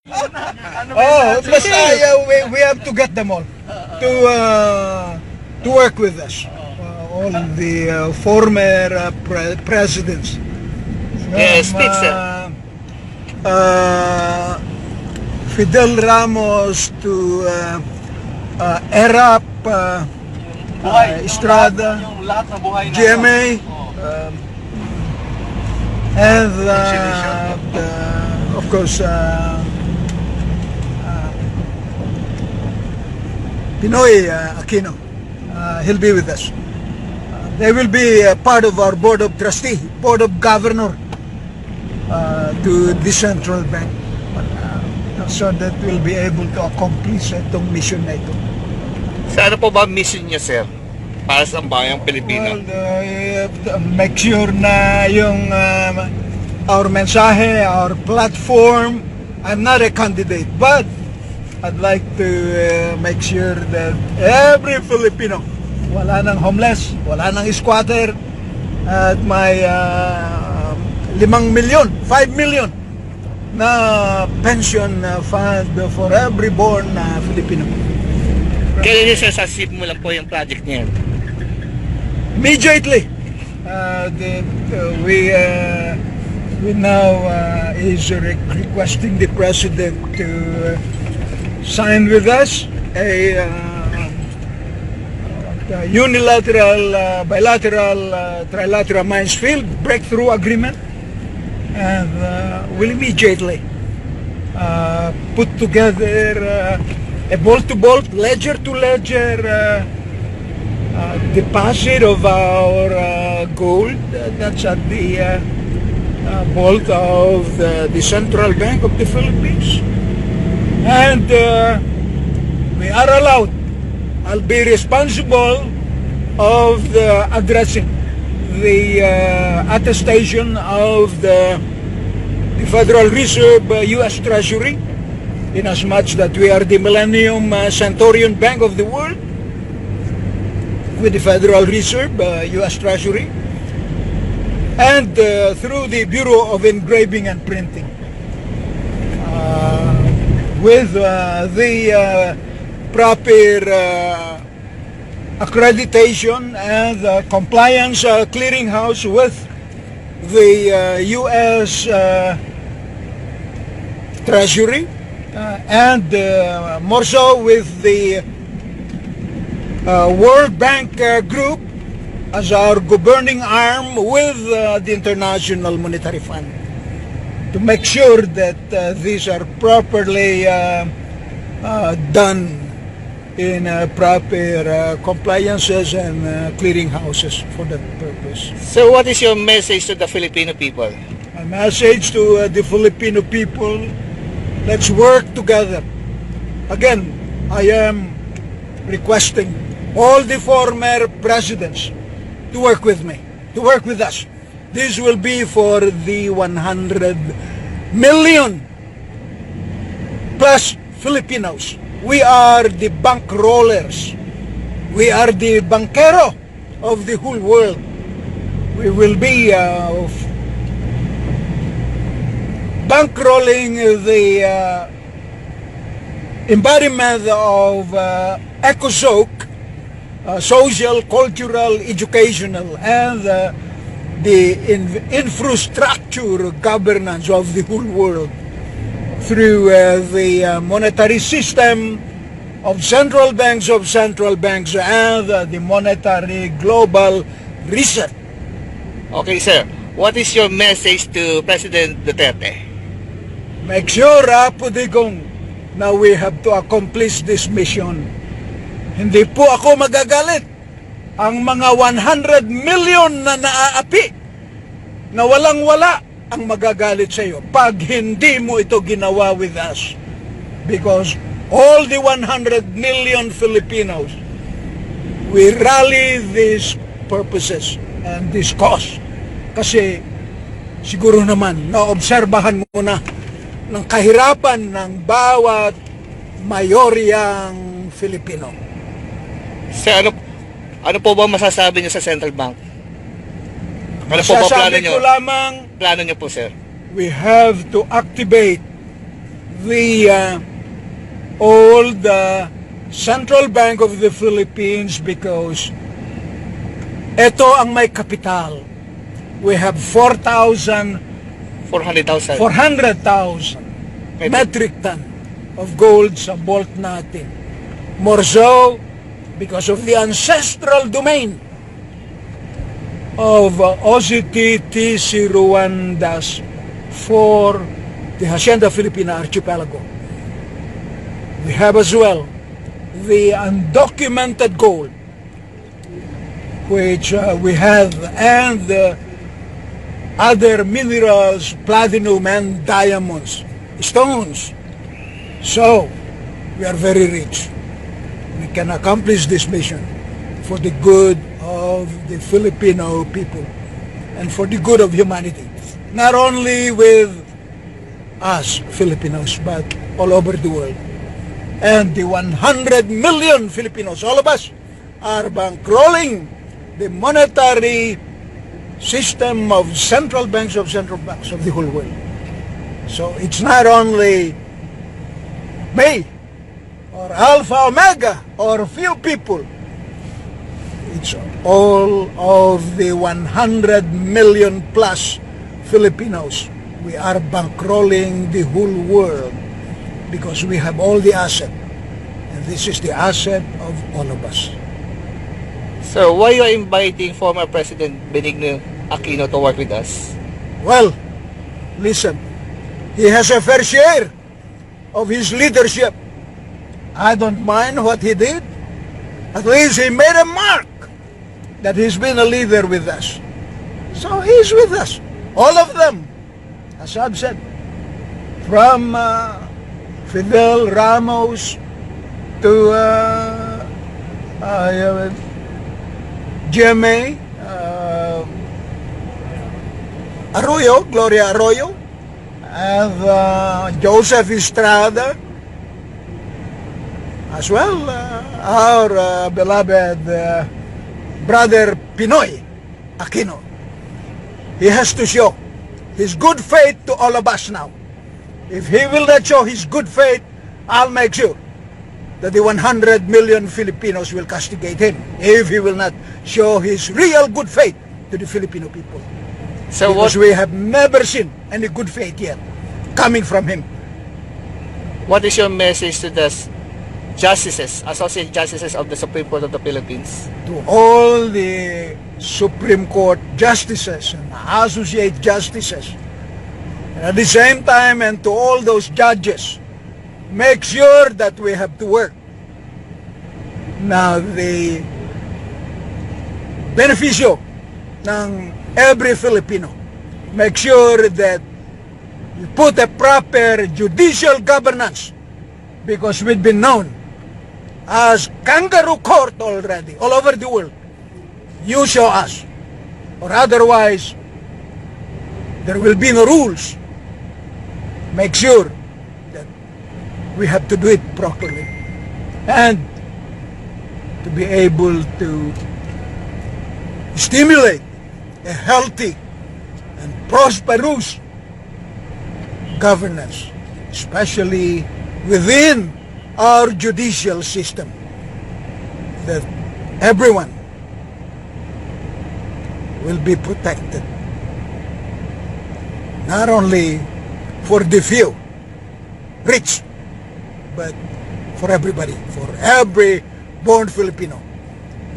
Basta we have to get them all to work with us. All the former presidents. Speech, sir. Fidel Ramos to ERAP, Estrada, GMA, and of course Pinoy Aquino. He'll be with us. They will be part of our board of trustee, board of governor to the central bank, so that we'll be able to accomplish itong mission na ito. So ano po ba mission niya, sir? Para sa bayang Pilipino? Well, make sure na yung our mensahe, our platform. I'm not a candidate, but I'd like to make sure that every Filipino, wala nang homeless, wala nang squatter, at may 5 million na pension fund for every born Filipino. Kailan niya, sir, sasimulan po yung project niya? Immediately, we now is requesting the president to sign with us a unilateral, bilateral, trilateral mines field breakthrough agreement, and will immediately put together a bolt-to-bolt, ledger-to-ledger deposit of our gold. That's at the vault of the Central Bank of the Philippines. And we are allowed, I'll be responsible of addressing the attestation of the Federal Reserve U.S. Treasury, in as much that we are the Millennium Centurion Bank of the world, with the Federal Reserve U.S. Treasury, and through the Bureau of Engraving and Printing, with the proper accreditation and compliance clearinghouse with the U.S. Treasury, and more so with the World Bank Group as our governing arm with the International Monetary Fund, to make sure that these are properly done in proper compliances and clearinghouses for that purpose. So what is your message to the Filipino people? My message to the Filipino people: let's work together. Again, I am requesting all the former presidents to work with me, to work with us. This will be for the 100 million plus Filipinos. We are the bankrollers. We are the bankero of the whole world. We will be bankrolling the embodiment of ECOSOC, social, cultural, educational, and the infrastructure governance of the whole world through the monetary system of central banks and the monetary global reset. Okay, sir. What is your message to President Duterte? Make sure, Pudigong, now we have to accomplish this mission. Hindi po ako magagalit. Ang mga 100 million na naaapi, na walang-wala, ang magagalit sa iyo pag hindi mo ito ginawa with us. Because all the 100 million Filipinos, we rally these purposes and this cause. Kasi siguro naman, naobserbahan mo na ng kahirapan ng bawat mayoryang Filipino. Sir, ano po ba masasabi niyo sa Central Bank? Ano po ba plano niyo? Masasabi ko lamang, plano niyo po, sir? we have to activate the old Central Bank of the Philippines, because ito ang may kapital. We have 400,000 metric ton of gold sa vault natin. More so because of the ancestral domain of OCT TC01-4, the Hacienda Filipina Archipelago. We have as well the undocumented gold, which we have, and other minerals, platinum and diamonds, stones. So, we are very rich. We can accomplish this mission for the good of the Filipino people and for the good of humanity. Not only with us Filipinos, but all over the world. And the 100 million Filipinos, all of us, are bankrolling the monetary system of central banks of the whole world. So it's not only me or Alpha Omega or few people. It's all of the 100 million plus Filipinos. We are bankrolling the whole world because we have all the asset. And this is the asset of all of us. So, why you are inviting former President Benigno Aquino to work with us? Well, listen, he has a fair share of his leadership. I don't mind what he did. At least he made a mark that he's been a leader with us. So he's with us. All of them, as I've said, from Fidel Ramos to GMA, Arroyo, Gloria Arroyo, and Joseph Estrada, as well our beloved brother Pinoy Aquino. He has to show his good faith to all of us now. If he will not show his good faith, I'll make sure that the 100 million Filipinos will castigate him if he will not show his real good faith to the Filipino people. So because we have never seen any good faith yet coming from him. What is your message to the justices, associate justices of the Supreme Court of the Philippines? To all the Supreme Court justices and associate justices, and at the same time, and to all those judges, make sure that we have to work. Now, the beneficio ng every Filipino, make sure that you put a proper judicial governance, because we've been known as kangaroo court already, all over the world. You show us, or otherwise, there will be no rules. Make sure that we have to do it properly, and to be able to stimulate a healthy and prosperous governance, especially within our judicial system, that everyone will be protected, not only for the few rich, but for everybody, for every born Filipino.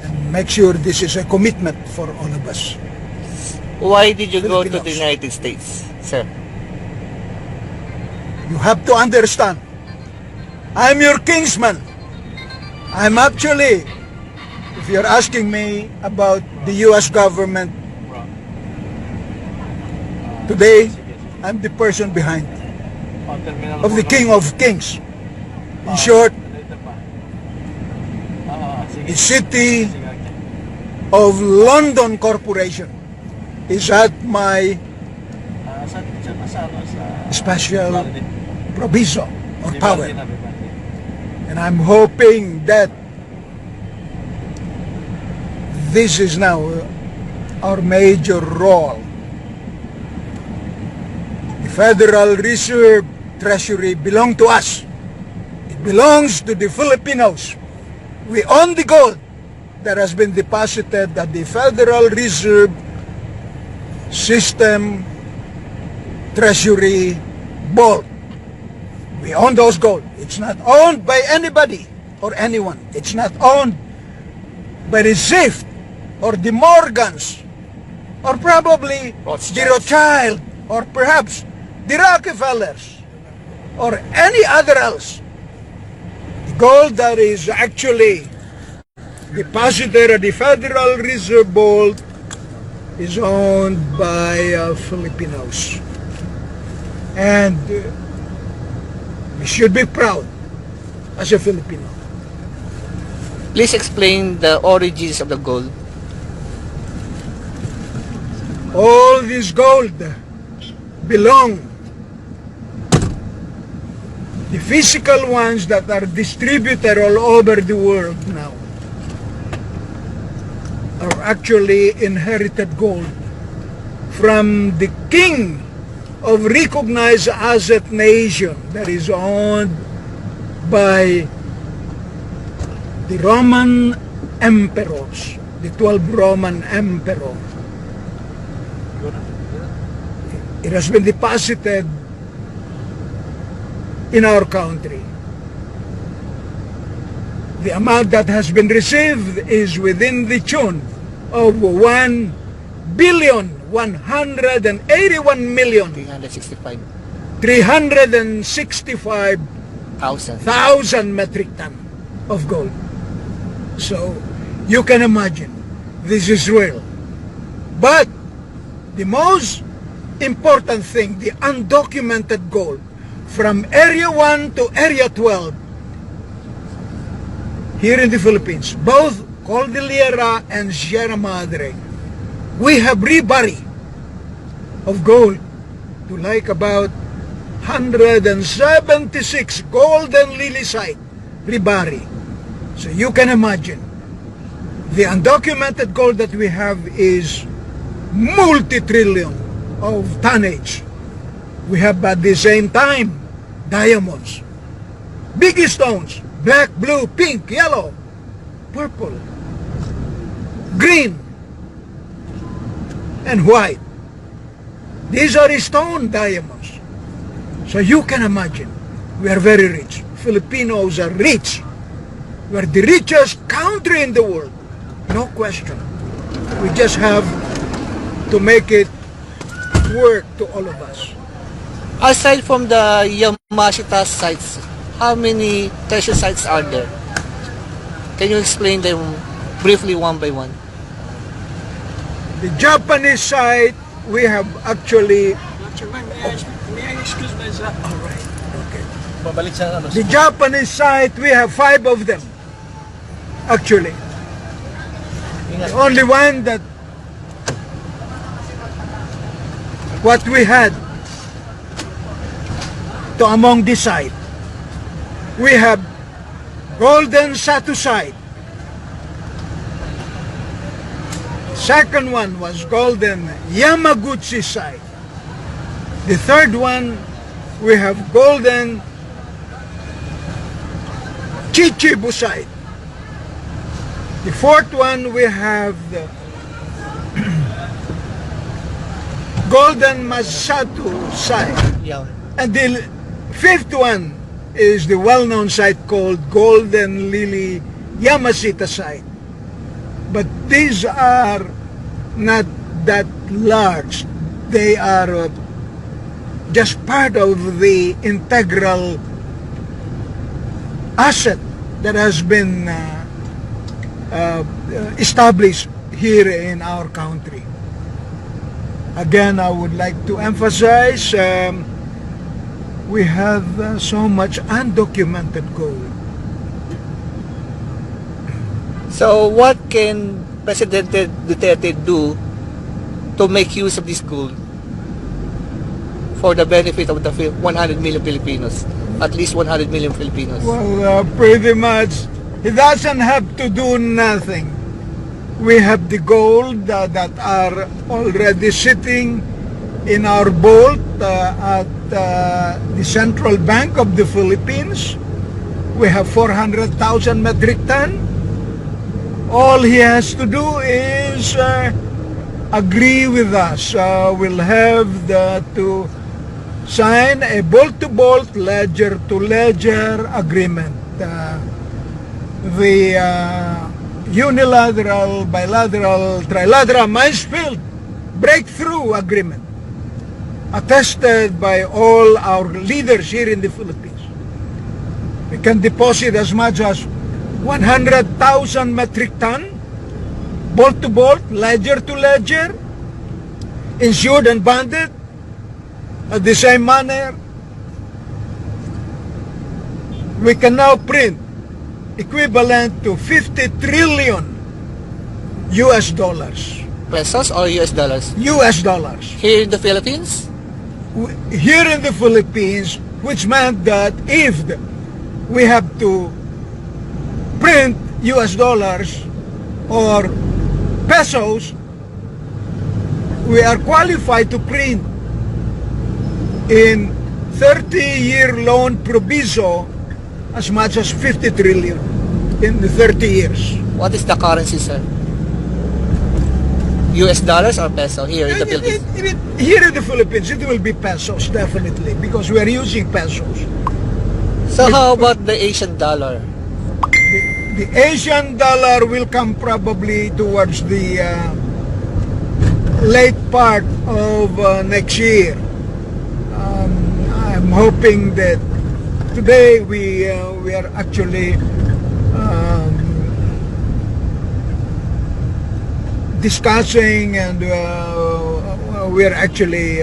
And make sure this is a commitment for all of us. Why did you go to Filipinos. the United States, sir? You have to understand, I'm your kinsman. I'm actually, if you're asking me about the U.S. government, today, I'm the person behind of the King of Kings. In short, the City of London Corporation is at my special proviso or power. And I'm hoping that this is now our major role. The Federal Reserve treasury belong to us. It belongs to the Filipinos. We own the gold that has been deposited at the Federal Reserve System Treasury Vault. We own those gold. It's not owned by anybody or anyone. It's not owned by the Swift or the Morgans or probably the Rothschild or perhaps the Rockefellers or any other else. The gold that is actually deposited at the Federal Reserve Vault is owned by Filipinos. And we should be proud as a Filipino. Please explain the origins of the gold. All this gold belong, the physical ones that are distributed all over the world now, are actually inherited gold from the king of recognized asset nation that is owned by the Roman emperors, the 12 Roman emperors. It has been deposited in our country. The amount that has been received is within the tune of 365,365,000 metric ton of gold. So you can imagine this is real. But the most important thing, the undocumented gold from Area 1 to Area 12 here in the Philippines, both Cordillera and Sierra Madre, we have rebury of gold to like about 176 golden lily site rebury. So you can imagine the undocumented gold that we have is multi-trillion of tonnage. We have at the same time diamonds, big stones, black, blue, pink, yellow, purple, green, and white. These are stone diamonds. So you can imagine, we are very rich. Filipinos are rich. We are the richest country in the world. No question. We just have to make it work to all of us. Aside from the Yamashita sites, how many treasure sites are there? Can you explain them briefly one by one? The Japanese site, we have actually... May I excuse myself? All right. Okay. Babalik sa ano. The Japanese site, we have 5 of them. Actually. The only one that what we had to among this site, we have Golden Satu site. Second one was Golden Yamaguchi site. The third one, we have Golden Chichibu site. The fourth one, we have the Golden Masato site. Yeah. And the fifth one is the well-known site called Golden Lily Yamashita site. But these are not that large. They are just part of the integral asset that has been established here in our country. Again, I would like to emphasize we have so much undocumented gold. So what can President Duterte do to make use of this gold for the benefit of the 100 million Filipinos, at least 100 million Filipinos? Well, pretty much, he doesn't have to do nothing. We have the gold that are already sitting in our vault the Central Bank of the Philippines, we have 400,000 metric ton. All he has to do is agree with us. We'll have to sign a bolt-to-bolt, ledger-to-ledger agreement. The unilateral, bilateral, trilateral Mansfield breakthrough agreement, attested by all our leaders here in the Philippines. We can deposit as much as 100,000 metric ton, bolt-to-bolt, ledger-to-ledger, insured and bonded at the same manner. We can now print equivalent to 50 trillion US dollars. Pesos or US dollars? US dollars. Here in the Philippines? Here in the Philippines, which meant that if we have to print US dollars or pesos, we are qualified to print in 30-year loan proviso as much as 50 trillion in the 30 years. What is the currency, sir? US dollars or peso here in the Philippines? Here in the Philippines, it will be pesos, definitely, because we are using pesos. So how about the Asian dollar? The Asian dollar will come probably towards the late part of next year. I'm hoping that today we are actually discussing, and we are actually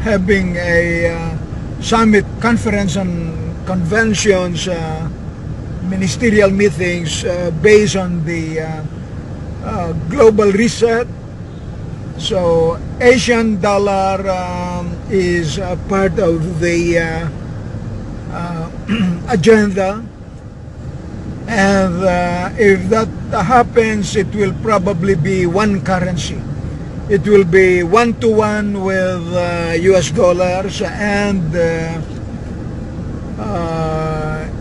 having a summit, conference, and conventions, ministerial meetings based on the global reset. So Asian dollar is a part of the agenda, and if that happens, it will probably be one currency. It will be 1-to-1 with US dollars and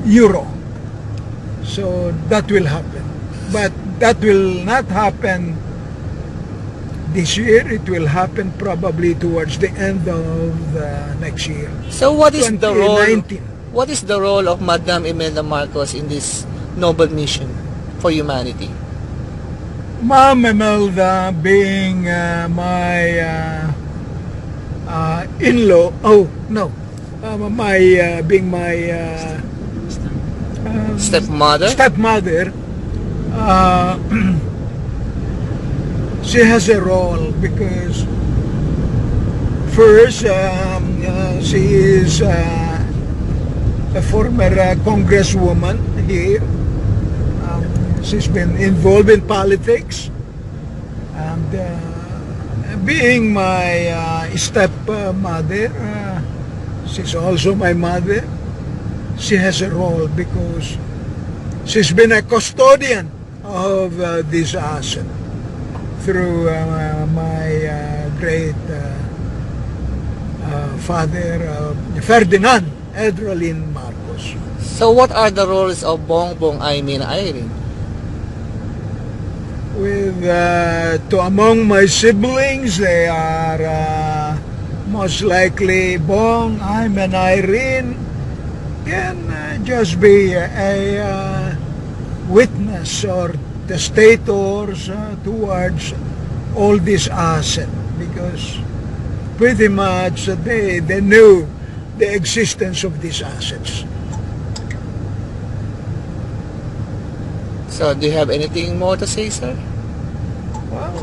euro. So that will happen, but that will not happen this year. It will happen probably towards the end of next year. So what is the role? 2019. What is the role of Madam Imelda Marcos in this noble mission for humanity? Ma'am Imelda, being my in-law, being my Stepmother? stepmother, she has a role because first she is a former congresswoman here. She's been involved in politics, and being my stepmother, she's also my mother. She has a role because she's been a custodian of this asset through my great father, Ferdinand Edralin Marcos. So what are the roles of Bongbong, Irene? With among my siblings, they are most likely Bong, and Irene can just be a witness or testators towards all this asset, because pretty much they knew the existence of these assets. So do you have anything more to say, sir? Well,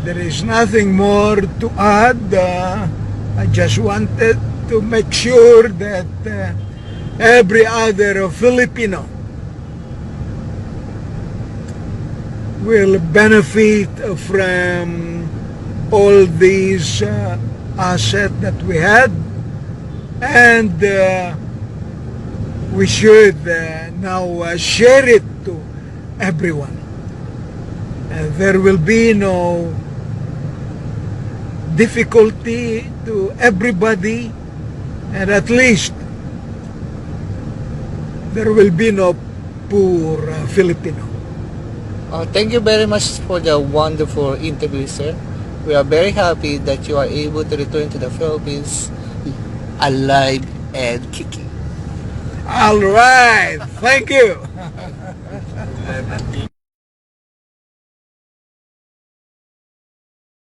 there is nothing more to add. I just wanted to make sure that every other Filipino will benefit from all these assets that we had, and we should now share it to everyone. There will be no difficulty to everybody, and at least there will be no poor Filipino. Thank you very much for the wonderful interview, sir. We are very happy that you are able to return to the Philippines alive and kicking. All right, thank you.